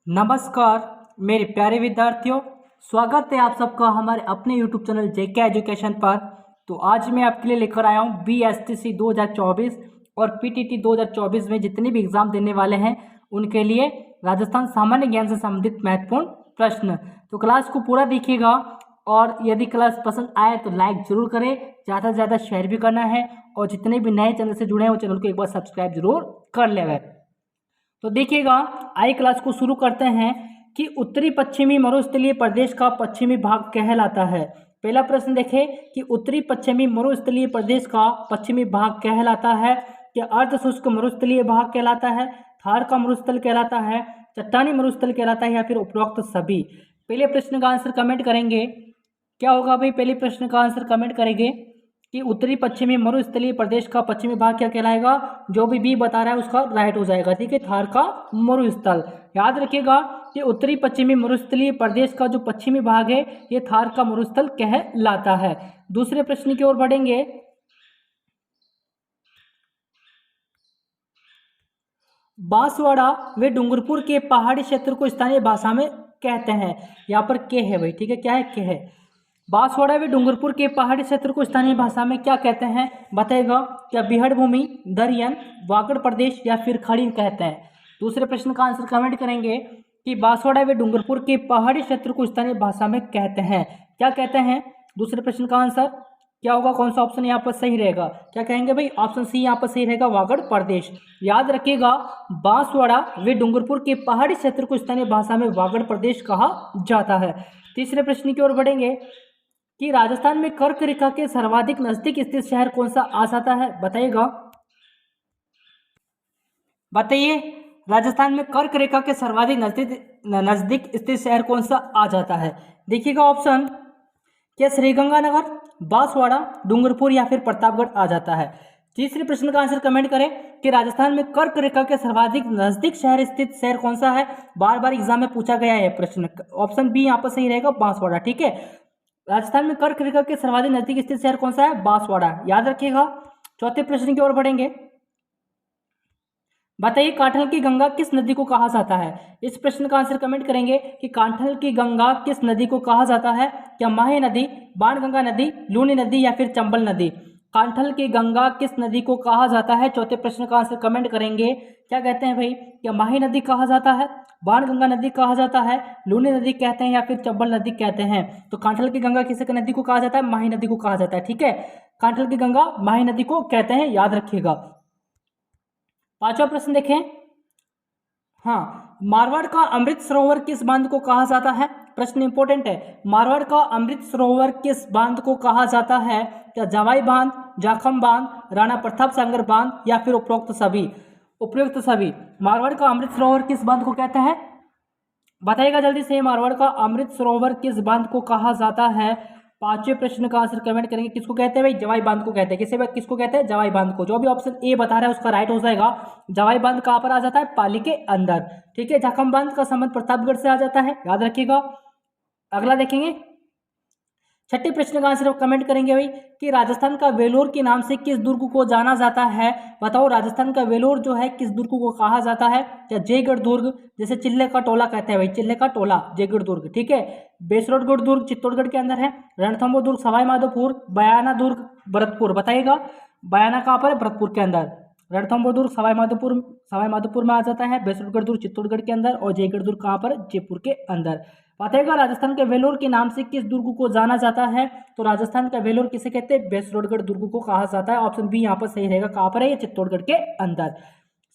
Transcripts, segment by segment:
नमस्कार मेरे प्यारे विद्यार्थियों, स्वागत है आप सबका हमारे अपने YouTube चैनल जेके एजुकेशन पर। तो आज मैं आपके लिए लेकर आया हूँ BSTC 2024 और PTT 2024 में जितने भी एग्जाम देने वाले हैं उनके लिए राजस्थान सामान्य ज्ञान से संबंधित महत्वपूर्ण प्रश्न। तो क्लास को पूरा देखिएगा और यदि क्लास पसंद आए तो लाइक जरूर करें, ज़्यादा से ज़्यादा शेयर भी करना है और जितने भी नए चैनल से जुड़े हैं वो चैनल को एक बार सब्सक्राइब जरूर कर लें। तो देखिएगा, आई क्लास को शुरू करते हैं कि उत्तरी पश्चिमी मरुस्थलीय प्रदेश का पश्चिमी भाग कहलाता है। पहला प्रश्न देखें कि उत्तरी पश्चिमी मरुस्थलीय प्रदेश का पश्चिमी भाग कहलाता है क्या अर्ध शुष्क मरुस्थलीय भाग कहलाता है, थार का मरुस्थल कहलाता है, चट्टानी मरुस्थल कहलाता है या फिर उपरोक्त सभी। पहले प्रश्न का आंसर कमेंट करेंगे। क्या होगा भाई? पहले प्रश्न का आंसर कमेंट करेंगे कि उत्तरी पश्चिमी मरुस्थलीय प्रदेश का पश्चिमी भाग क्या कहलाएगा। जो भी बी बता रहा है उसका राइट हो जाएगा। ठीक है, थार का मरुस्थल। याद रखिएगा कि उत्तरी पश्चिमी मरुस्थलीय प्रदेश का जो पश्चिमी भाग है ये थार का मरुस्थल कहलाता है। दूसरे प्रश्न की ओर बढ़ेंगे। बांसवाड़ा व डूंगरपुर के पहाड़ी क्षेत्र को स्थानीय भाषा में कहते हैं। यहाँ पर के है भाई, ठीक है, क्या है? के है। बांसवाड़ा व डूंगरपुर के पहाड़ी क्षेत्र को स्थानीय भाषा में क्या कहते हैं बताएगा। क्या बिहड़ भूमि, दरियन, वागड़ प्रदेश या फिर खड़ी कहते हैं। दूसरे प्रश्न का आंसर कमेंट करेंगे कि बांसवाड़ा व डूंगरपुर के पहाड़ी क्षेत्र को स्थानीय भाषा में कहते हैं, क्या कहते हैं। दूसरे प्रश्न का आंसर क्या होगा? कौन सा ऑप्शन यहाँ पर सही रहेगा? क्या कहेंगे भाई? ऑप्शन सी यहाँ पर सही रहेगा, वागड़ प्रदेश। याद रखिएगा, बांसवाड़ा व डूंगरपुर के पहाड़ी क्षेत्र को स्थानीय भाषा में वागड़ प्रदेश कहा जाता है। तीसरे प्रश्न की ओर बढ़ेंगे कि राजस्थान में कर्क रेखा के सर्वाधिक नजदीक स्थित शहर कौन सा आ जाता है बताइएगा। बताइए, राजस्थान में कर्क रेखा के सर्वाधिक नजदीक स्थित शहर कौन सा आ जाता है। देखिएगा ऑप्शन, क्या श्रीगंगानगर, बांसवाड़ा, डूंगरपुर या फिर प्रतापगढ़ आ जाता है। तीसरे प्रश्न का आंसर कमेंट करें कि राजस्थान में कर्क रेखा के सर्वाधिक नजदीक शहर स्थित शहर कौन सा है। बार बार एग्जाम में पूछा गया है प्रश्न। ऑप्शन बी यहाँ पर सही रहेगा, बांसवाड़ा। ठीक है, राजस्थान में कर्क रेखा के सर्वाधिक नजदीक स्थित शहर कौन सा है? बांसवाड़ा। याद रखिएगा। चौथे प्रश्न की ओर बढ़ेंगे। बताइए, कांठल की गंगा किस नदी को कहा जाता है। इस प्रश्न का आंसर कमेंट करेंगे कि कांठल की गंगा किस नदी को कहा जाता है। क्या माही नदी, बाणगंगा नदी, लूनी नदी या फिर चंबल नदी। कांठल की गंगा किस नदी को कहा जाता है? चौथे प्रश्न का आंसर कमेंट करेंगे। क्या कहते हैं भाई? क्या माही नदी कहा जाता है, बाणगंगा नदी कहा जाता है, लूनी नदी कहते हैं या फिर चंबल नदी कहते हैं। तो कांठल की गंगा किस नदी को कहा जाता है? माही नदी को कहा जाता है। ठीक है, कांठल की गंगा माही नदी को कहते हैं, याद रखिएगा। पांचवा प्रश्न देखें। हाँ, मारवाड़ का अमृत सरोवर किस बांध को कहा जाता है। प्रश्न इंपॉर्टेंट है। मारवाड़ का अमृत सरोवर किस बांध को कहा जाता है। क्या जवाई बांध, जाखम बांध, राणा प्रताप सागर बांध या फिर उपरोक्त सभी। उपयुक्त सभी। मारवाड़ का अमृत सरोवर किस बांध को कहते हैं बताइएगा जल्दी से। मारवाड़ का अमृत सरोवर किस बांध को कहा जाता है। पांचवें प्रश्न का आंसर कमेंट करेंगे। किसको कहते हैं भाई? जवाई बांध को कहते हैं। किसको कहते हैं? जवाई बांध को। जो भी ऑप्शन ए बता रहा है उसका राइट हो जाएगा। जवाई बांध कहाँ पर आ जाता है? पाली के अंदर। ठीक है, जाखम बांध का संबंध प्रतापगढ़ से आ जाता है, याद रखिएगा। अगला देखेंगे। छठे प्रश्न का आंसर कमेंट करेंगे भाई कि राजस्थान का वेलोर के नाम से किस दुर्ग को जाना जाता है। बताओ, राजस्थान का वेलोर जो है किस दुर्ग को कहा जाता है। क्या जयगढ़ दुर्ग, जैसे चिल्ले का टोला कहते हैं भाई, चिल्ले का टोला, जयगढ़ दुर्ग। ठीक है, बेसरोडगढ़ दुर्ग चित्तौड़गढ़ के अंदर है, रणथंभौर दुर्ग सवाई माधोपुर, बयाना दुर्ग भरतपुर। बताइएगा, बयाना कहाँ पर है? भरतपुर के अंदर। रणथंभौर दुर्ग सवाई माधोपुर में आ जाता है, बेसरोडगढ़ दुर्ग चित्तौड़गढ़ के अंदर और जयगढ़ दुर्ग कहाँ पर? जयपुर के अंदर। बताइएगा, राजस्थान के वेलोर के नाम से किस दुर्ग को जाना जाता है। तो राजस्थान का वेलोर किसे कहते हैं? बेसरोडगढ़ दुर्ग को कहा जाता है। ऑप्शन बी यहाँ पर सही रहेगा। कहाँ पर है? ये चित्तौड़गढ़ के अंदर।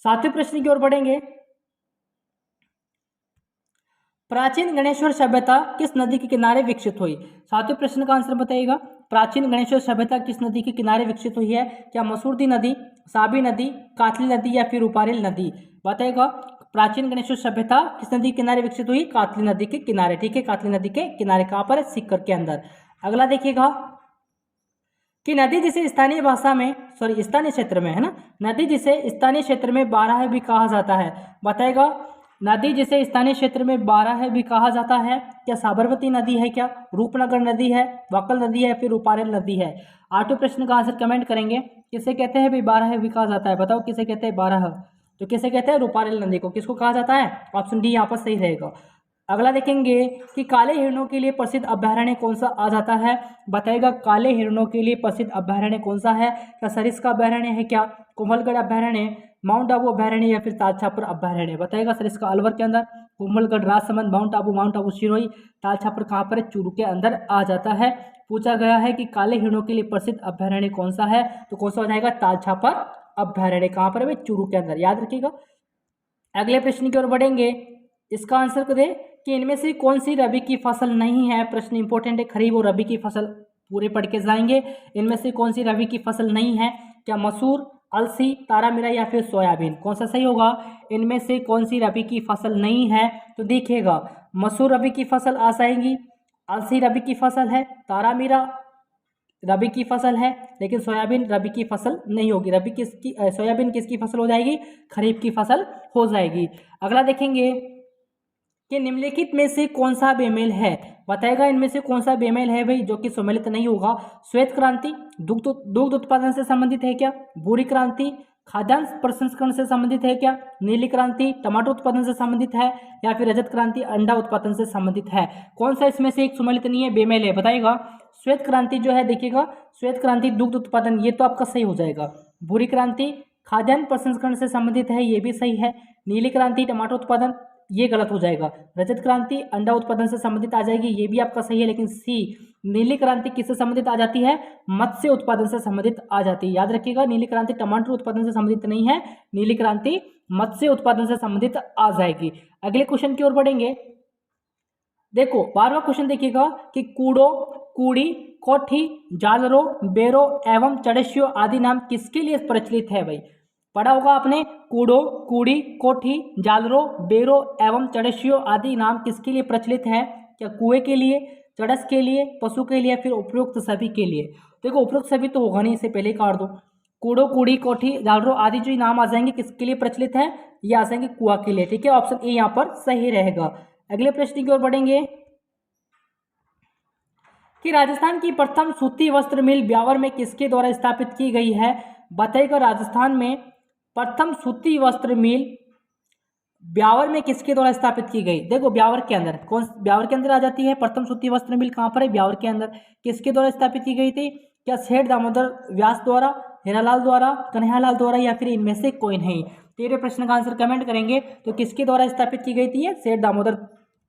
सातवें प्रश्न की ओर बढ़ेंगे। प्राचीन गणेश्वर सभ्यता किस नदी के किनारे विकसित हुई। सातवें प्रश्न का आंसर बताइएगा। प्राचीन गणेश्वर सभ्यता किस नदी के किनारे विकसित हुई है। क्या मसूरदी नदी, साबी नदी, कातली नदी या फिर उपारेल नदी। बताइएगा, प्राचीन गणेश्वर सभ्यता किस नदी के किनारे विकसित हुई? कातली नदी के किनारे। ठीक है, कातली नदी के किनारे। कहाँ पर है? सीकर के अंदर। अगला देखिएगा कि नदी जिसे स्थानीय भाषा में स्थानीय क्षेत्र में है ना, नदी जिसे स्थानीय क्षेत्र में बारह भी कहा जाता है। बताएगा, नदी जिसे स्थानीय क्षेत्र में बारह भी कहा जाता है। क्या साबरमती नदी है, क्या रूपनगर नदी है, वक्कल नदी है, फिर उपारेल नदी है। आठवें प्रश्न का आंसर कमेंट करेंगे। किसे कहते हैं भाई? बारह भी कहा जाता है। बताओ किसे कहते हैं? बारह। तो किसे कहते हैं? रूपारेल नदी को। किसको कहा जाता है? ऑप्शन डी यहाँ पर सही रहेगा। अगला देखेंगे कि काले हिरणों के लिए प्रसिद्ध अभयारण्य कौन सा आ जाता है? बताइएगा काले हिरणों के लिए प्रसिद्ध अभयारण्य कौन सा है? क्या सरिस्का अभयारण्य है, क्या कुंभलगढ़ अभयारण्य, माउंट आबू अभयारण्य या फिर तालछापर अभयारण्य? बताइएगा सरिस्का अलवर के अंदर, कुंभलगढ़ राजसमंद, माउंट आबू सिरोही, तालछापर कहाँ पर है? चूरू के अंदर आ जाता है। पूछा गया है कि काले हिरणों के लिए प्रसिद्ध अभयारण्य कौन सा है, तो कौन सा हो जाएगा? तालछापर अभयारण्य। कहाँ पर है भाई? चूरू के अंदर, याद रखिएगा। अगले प्रश्न की ओर बढ़ेंगे। इसका आंसर करें कि इनमें से कौन सी रबी की फसल नहीं है? प्रश्न इंपॉर्टेंट है, खरीफ और रबी की फसल पूरे पढ़ के जाएंगे। इनमें से कौन सी रबी की फसल नहीं है? क्या मसूर, अलसी, तारामीरा या फिर सोयाबीन? कौन सा सही होगा? इनमें से कौन सी रबी की फसल नहीं है? तो देखिएगा मसूर रबी की फसल आ जाएगी, अलसी रबी की फसल है, तारामीरा रबी की फसल है, लेकिन सोयाबीन रबी की फसल नहीं होगी। रबी किसकी सोयाबीन किसकी फसल हो जाएगी? खरीफ की फसल हो जाएगी। अगला देखेंगे कि निम्नलिखित में से कौन सा बेमेल है? बताएगा इनमें से कौन सा बेमेल है भाई जो कि सम्मिलित नहीं होगा? श्वेत क्रांति दुग्ध उत्पादन से संबंधित है क्या? भूरी क्रांति खाद्यान्न प्रसंस्करण से संबंधित है क्या? नीली क्रांति टमाटर उत्पादन से संबंधित है या फिर रजत क्रांति अंडा उत्पादन से संबंधित है? कौन सा इसमें से एक सम्मिलित नहीं है, बेमेल है? बताइएगा। श्वेत क्रांति जो है देखिएगा, श्वेत क्रांति दुग्ध उत्पादन, ये तो आपका सही हो जाएगा। भूरी क्रांति खाद्यान्न प्रसंस्करण से संबंधित है, ये भी सही है। नीली क्रांति टमाटर उत्पादन, ये गलत हो जाएगा। रजत क्रांति अंडा उत्पादन से संबंधित आ जाएगी, ये भी आपका सही है, लेकिन सी नीली क्रांति किससे संबंधित आ जाती है? मत्स्य उत्पादन से संबंधित आ जाती है। याद रखिएगा, नीली क्रांति टमाटर उत्पादन से संबंधित नहीं है, नीली क्रांति मत्स्य उत्पादन से संबंधित आ जाएगी। अगले क्वेश्चन की ओर बढ़ेंगे। देखो 12वां क्वेश्चन देखिएगा कि कूड़ो, कूड़ी, कोठी, जालरो, बेरो एवं चड़स्यो आदि नाम किसके लिए प्रचलित है? भाई पढ़ा होगा आपने, कूड़ो, कूड़ी, कोठी, जालरो, बेरो एवं चड़स्यो आदि नाम किसके लिए प्रचलित है? क्या कुएं के लिए, चड़स के लिए, पशु के लिए, फिर उपरोक्त सभी के लिए? देखो उपरोक्त सभी तो होगा नहीं, इसे पहले ही काट दो। कूड़ो, कूड़ी, कोठी, जालरो आदि जो नाम आ जाएंगे किसके लिए प्रचलित है? ये आ जाएंगे कुआ के लिए। ठीक है, ऑप्शन ए यहाँ पर सही रहेगा। अगले प्रश्न की ओर बढ़ेंगे कि राजस्थान की प्रथम सूती वस्त्र मिल ब्यावर में किसके द्वारा स्थापित की गई है? बताइएगा राजस्थान में प्रथम सूती वस्त्र मिल ब्यावर में किसके द्वारा स्थापित की गई? देखो ब्यावर के अंदर, कौन ब्यावर के अंदर आ जाती है प्रथम सूती वस्त्र मिल? कहाँ पर है? ब्यावर के अंदर। किसके द्वारा स्थापित की गई थी? क्या सेठ दामोदर व्यास द्वारा, हीरालाल द्वारा, कन्हैयालाल द्वारा या फिर इनमें से कोई नहीं? तेरे प्रश्न का आंसर कमेंट करेंगे। तो किसके द्वारा स्थापित की गई थी? सेठ दामोदर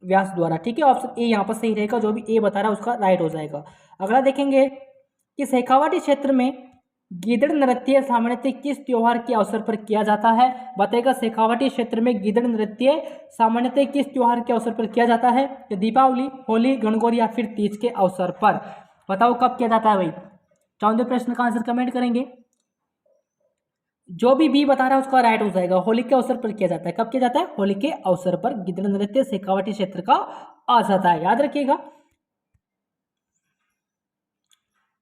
व्यास द्वारा। ठीक है, ऑप्शन ए यहाँ पर सही रहेगा, जो भी ए बता रहा है उसका राइट हो जाएगा। अगला देखेंगे कि शेखावाटी क्षेत्र में गीदड़ नृत्य सामान्यतः किस त्योहार के अवसर पर किया जाता है? बताएगा शेखावाटी क्षेत्र में गीदड़ नृत्य सामान्यतः किस त्योहार के अवसर पर किया जाता है? तो दीपावली, होली, गणगौर या फिर तीज के अवसर पर? बताओ कब किया जाता है भाई? 14वें प्रश्न का आंसर कमेंट करेंगे। जो भी बी बता रहा है उसका राइट हो जाएगा। होली के अवसर पर किया जाता है। कब किया जाता है? होली के अवसर पर गिद्ध नृत्य शेखावाटी क्षेत्र का आ जाता है, याद रखिएगा।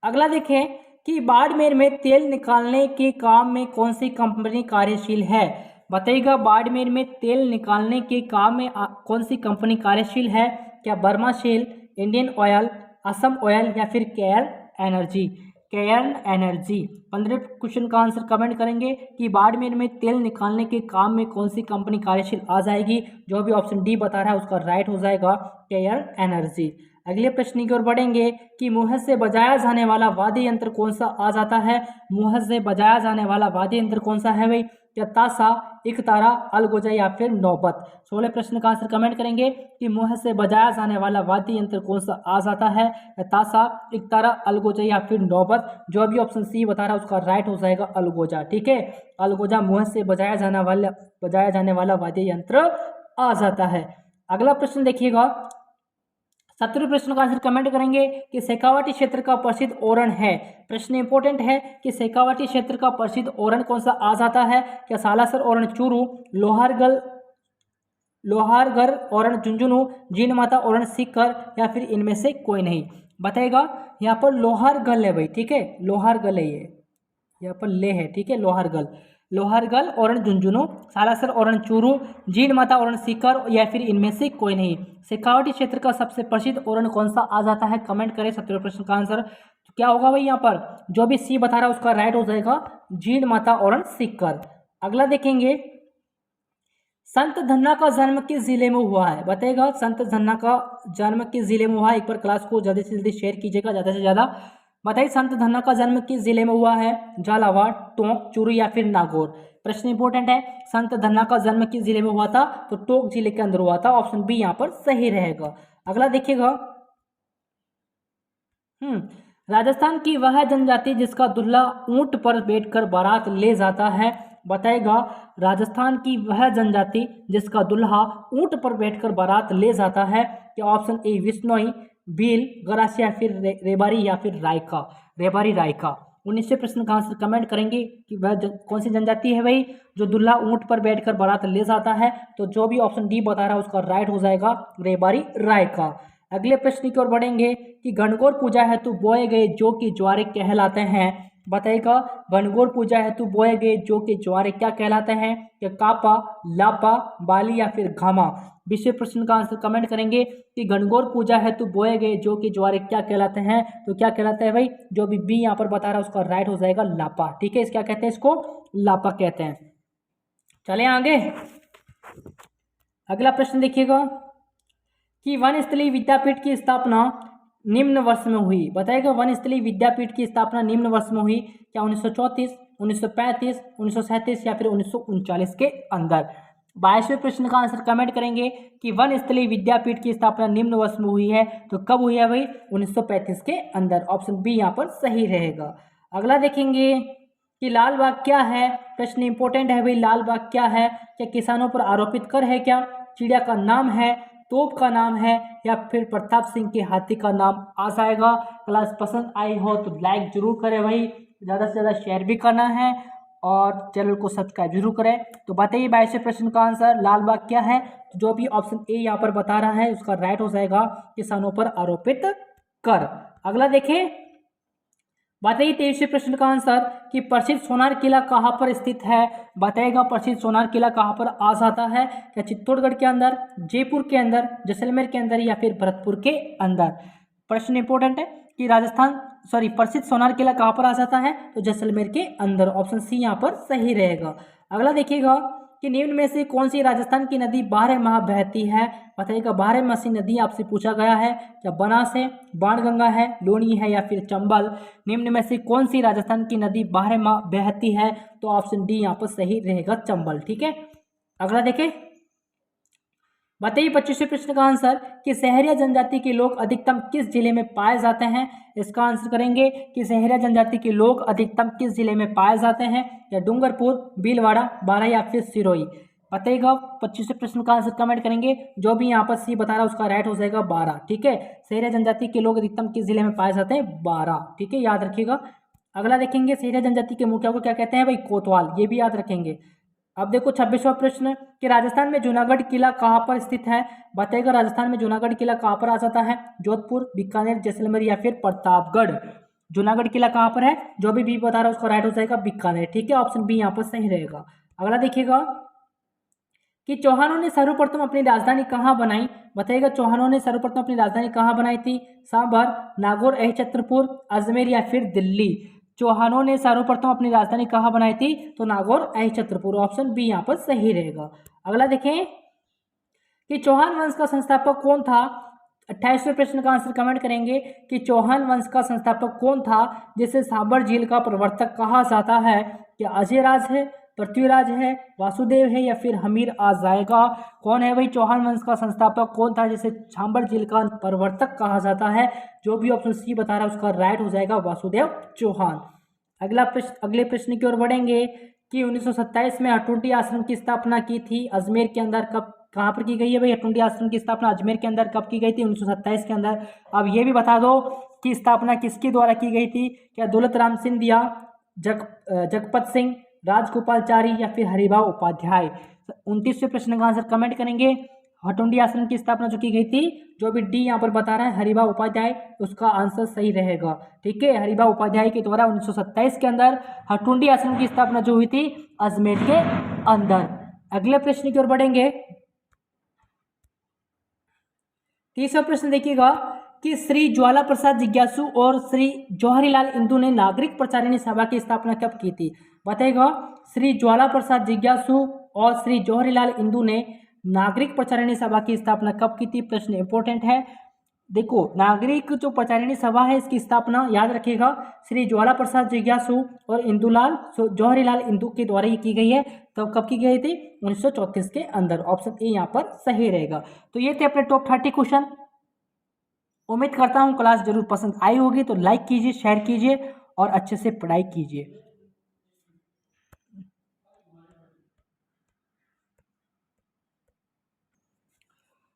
अगला देखें कि बाड़मेर में तेल निकालने के काम में कौन सी कंपनी कार्यशील है? बताइएगा बाड़मेर में तेल निकालने के काम में कौन सी कंपनी कार्यशील है? क्या Burmah Shell, Indian Oil, Assam Oil या फिर Care Energy? Cairn Energy. 15 question का आंसर कमेंट करेंगे कि बाड़मेर में तेल निकालने के काम में कौन सी कंपनी कार्यशील आ जाएगी? जो भी ऑप्शन डी बता रहा है उसका राइट हो जाएगा, केयर्न एनर्जी। अगले प्रश्न की ओर बढ़ेंगे कि मुंह से बजाया जाने वाला वाद्य यंत्र कौन सा आ जाता है? मुंह से बजाया जाने वाला वाद्य यंत्र कौन सा है भाई? क्या ताशा, इकतारा, अलगोजा या फिर नौबत? 16 प्रश्न का आंसर कमेंट करेंगे कि मुंह से बजाया जाने वाला वाद्य यंत्र कौन सा आ जाता है? ताशा, इकतारा, अलगोजा या फिर नौबत? जो भी ऑप्शन सी बता रहा है उसका राइट हो जाएगा अलगोजा। ठीक है, अलगोजा मुंह से बजाया जाने वाला वाद्य यंत्र आ जाता है। अगला प्रश्न देखिएगा, 17वें प्रश्न का आंसर कमेंट करेंगे कि शेखावाटी क्षेत्र का प्रसिद्ध ओरण है। प्रश्न इंपॉर्टेंट है कि शेखावाटी क्षेत्र का प्रसिद्ध ओरण कौन सा आ जाता है? क्या सालासर ओरण चूरू, लोहारगढ़ ओरण झुंझुनू, जीन माता ओरण सीकर या फिर इनमें से कोई नहीं? बताएगा यहाँ पर लोहारगढ़ है भाई। ठीक है, लोहारगढ़ है, ये यहाँ पर ले है। ठीक है, लोहारगढ़ ओरण झुंझुनू, सालासर ओरण चूरू, जीन माता ओरण सीकर या फिर इनमें से कोई नहीं? शेखावाटी क्षेत्र का सबसे प्रसिद्ध ओरण कौन सा आ जाता है? कमेंट करें 17वें प्रश्न का आंसर। तो क्या होगा भाई यहाँ पर? जो भी सी बता रहा है उसका राइट हो जाएगा, जीन माता ओरण सीकर। अगला देखेंगे संत धन्ना का जन्म किस जिले में हुआ है? बताइएगा, संत धन्ना का जन्म किस जिले में हुआ है? एक बार क्लास को जल्दी से जल्दी शेयर कीजिएगा, ज़्यादा से ज़्यादा। बताइए, संत धन्ना का जन्म किस जिले में हुआ है? झालावाड़, टोंक, चूरू या फिर नागौर? प्रश्न इंपॉर्टेंट है। संत धन्ना का जन्म किस जिले में हुआ था? तो टोंक जिले के अंदर हुआ था। ऑप्शन बी यहाँ पर सही रहेगा। अगला देखिएगा। राजस्थान की वह जनजाति जिसका दूल्हा ऊंट पर बैठकर बारात ले जाता है? बताएगा, राजस्थान की वह जनजाति जिसका दूल्हा ऊंट पर बैठकर बारात ले जाता है? क्या ऑप्शन ए विश्नोई, भील, गरासिया या फिर रेबारी या फिर रायका? रेबारी, रायका। 19वें प्रश्न का आंसर कमेंट करेंगे कि वह कौन सी जनजाति है भाई जो दूल्हा ऊंट पर बैठकर बारात ले जाता है? तो जो भी ऑप्शन डी बता रहा है उसका राइट हो जाएगा रेबारी, रायका। अगले प्रश्न की ओर बढ़ेंगे कि गणगौर पूजा हेतु बोए गए जौ की ज्वारे कहलाते हैं? बताइएगा, गणगौर पूजा हेतु बोए गए जौ के ज्वारे क्या कहलाते हैं? क्या कापा, लापा, बाली या फिर घामा? 20वें प्रश्न का आंसर कमेंट करेंगे कि गणगौर पूजा हेतु बोए गए जौ के ज्वारे क्या कहलाते हैं? तो क्या कहलाता है भाई? जो भी बी यहाँ पर बता रहा है उसका राइट हो जाएगा लापा। ठीक है, इस क्या कहते हैं? इसको लापा कहते हैं। चले आगे। अगला प्रश्न देखिएगा कि वनस्थली विद्यापीठ की स्थापना निम्न वर्ष में हुई? बताएगा, वनस्थली विद्यापीठ की स्थापना निम्न वर्ष में हुई? क्या 1934, 1935, 1937 या फिर 1939 के अंदर? 22वें प्रश्न का आंसर कमेंट करेंगे कि वनस्थली विद्यापीठ की स्थापना निम्न वर्ष में हुई है? तो कब हुई है भाई? 1935 के अंदर। ऑप्शन बी यहाँ पर सही रहेगा। अगला देखेंगे कि लाल बाग क्या है? प्रश्न इंपॉर्टेंट है भाई, लाल बाग क्या है? क्या किसानों पर आरोपित कर है? क्या चिड़िया का नाम है, तोप का नाम है या फिर प्रताप सिंह के हाथी का नाम आ जाएगा? क्लास पसंद आई हो तो लाइक जरूर करें भाई, ज़्यादा से ज़्यादा शेयर भी करना है और चैनल को सब्सक्राइब जरूर करें। तो बताइए 22वें प्रश्न का आंसर लाल बाग क्या है? जो भी ऑप्शन ए यहाँ पर बता रहा है उसका राइट हो जाएगा किसानों पर आरोपित कर। अगला देखें। बताइए 23वें प्रश्न का आंसर कि प्रसिद्ध सोनार किला कहाँ पर स्थित है? बताएगा, प्रसिद्ध सोनार किला कहाँ पर आ जाता है? क्या चित्तौड़गढ़ के अंदर, जयपुर के अंदर, जैसलमेर के अंदर या फिर भरतपुर के अंदर? प्रश्न इंपॉर्टेंट है कि प्रसिद्ध सोनार किला कहाँ पर आ जाता है? तो जैसलमेर के अंदर। ऑप्शन सी यहाँ पर सही रहेगा। अगला देखिएगा कि निम्न में से कौन सी राजस्थान की नदी 12 माह बहती है? बताइएगा, 12 मासी नदी आपसे पूछा गया है। क्या बनास है, बाणगंगा है, लूनी है या फिर चंबल? निम्न में से कौन सी राजस्थान की नदी 12 माह बहती है? तो ऑप्शन डी यहाँ पर सही रहेगा, चंबल। ठीक है, अगला देखें। बताइए 25वें प्रश्न का आंसर कि सहरिया जनजाति के लोग अधिकतम किस जिले में पाए जाते हैं? इसका आंसर करेंगे कि सहरिया जनजाति के लोग अधिकतम किस जिले में पाए जाते हैं? या डूंगरपुर, भीलवाड़ा, बारा या फिर सिरोही? बताइएगा, 25वें प्रश्न का आंसर कमेंट करेंगे। जो भी यहाँ पर सी बता रहा है उसका राइट हो जाएगा बारा। ठीक है, सहरिया जनजाति के लोग अधिकतम किस जिले में पाए जाते हैं? बारा। ठीक है, याद रखिएगा। अगला देखेंगे, सहरिया जनजाति के मुखिया को क्या कहते हैं भाई? कोतवाल। ये भी याद रखेंगे। अब देखो 26वां प्रश्न कि राजस्थान में जूनागढ़ किला कहाँ पर स्थित है? बताएगा, राजस्थान में जूनागढ़ किला कहाँ पर आ जाता है? जोधपुर, बीकानेर, जैसलमेर या फिर प्रतापगढ़? जूनागढ़ किला कहाँ पर है? जो भी बता रहा है उसका राइट हो जाएगा बीकानेर। ठीक है, ऑप्शन बी यहाँ पर सही रहेगा। अगला देखिएगा कि चौहानों ने सर्वप्रथम अपनी राजधानी कहाँ बनाई? बताइएगा, चौहानों ने सर्वप्रथम अपनी राजधानी कहाँ बनाई थी? सांभर, नागौर, अहिछत्रपुर, अजमेर या फिर दिल्ली? चौहानों ने सर्वप्रथम अपनी राजधानी कहाँ बनाई थी? तो नागौर, अहिछत्रपुर। ऑप्शन बी यहाँ पर सही रहेगा। अगला देखें कि चौहान वंश का संस्थापक कौन था? 28वें प्रश्न का आंसर कमेंट करेंगे कि चौहान वंश का संस्थापक कौन था जिसे सांभर झील का प्रवर्तक कहा जाता है? क्या अजयराज है, पृथ्वीराज है, वासुदेव है या फिर हमीर आ जाएगा? कौन है भाई चौहान वंश का संस्थापक? कौन था जिसे सांभर झील का प्रवर्तक कहा जाता है? जो भी ऑप्शन सी बता रहा है उसका राइट हो जाएगा वासुदेव चौहान। अगले प्रश्न की ओर बढ़ेंगे कि 1927 में हटुंडी आश्रम की स्थापना की थी अजमेर के अंदर। कब, कहाँ पर की गई है भाई? हटुंडी आश्रम की स्थापना अजमेर के अंदर कब की गई थी? 1927 के अंदर। अब ये भी बता दो कि स्थापना किसके द्वारा की गई थी? क्या दौलत राम सिंधिया, जगपत सिंह, राजगोपालचारी या फिर हरिभाव उपाध्याय? 29वें प्रश्न का आंसर कमेंट करेंगे। हटुंडी आश्रम की स्थापना जो की गई थी, जो भी डी यहाँ पर बता रहा है हरिभाव उपाध्याय, उसका आंसर सही रहेगा। ठीक है, हरिभाव उपाध्याय के द्वारा 1927 के अंदर हटुंडी आश्रम की स्थापना जो हुई थी अजमेर के अंदर। अगले प्रश्न की ओर बढ़ेंगे। 30वां प्रश्न देखिएगा कि श्री ज्वाला प्रसाद जिज्ञासु और श्री जवाहरीलाल इंदू ने नागरिक प्रचारिणी सभा की स्थापना कब की थी? बताएगा, श्री ज्वाला प्रसाद जिज्ञासु और श्री जवाहरलाल नेहरू ने नागरिक प्रचारिणी सभा की स्थापना कब की थी? प्रश्न इंपॉर्टेंट है। देखो, नागरिक जो प्रचारिणी सभा है इसकी स्थापना याद रखिएगा श्री ज्वाला प्रसाद जिज्ञासु और जवाहरलाल नेहरू के द्वारा ये की गई है। तो कब की गई थी? 1934 के अंदर। ऑप्शन ए यहाँ पर सही रहेगा। तो ये थे अपने टॉप 30 क्वेश्चन। उम्मीद करता हूँ क्लास जरूर पसंद आई होगी। तो लाइक कीजिए, शेयर कीजिए और अच्छे से पढ़ाई कीजिए।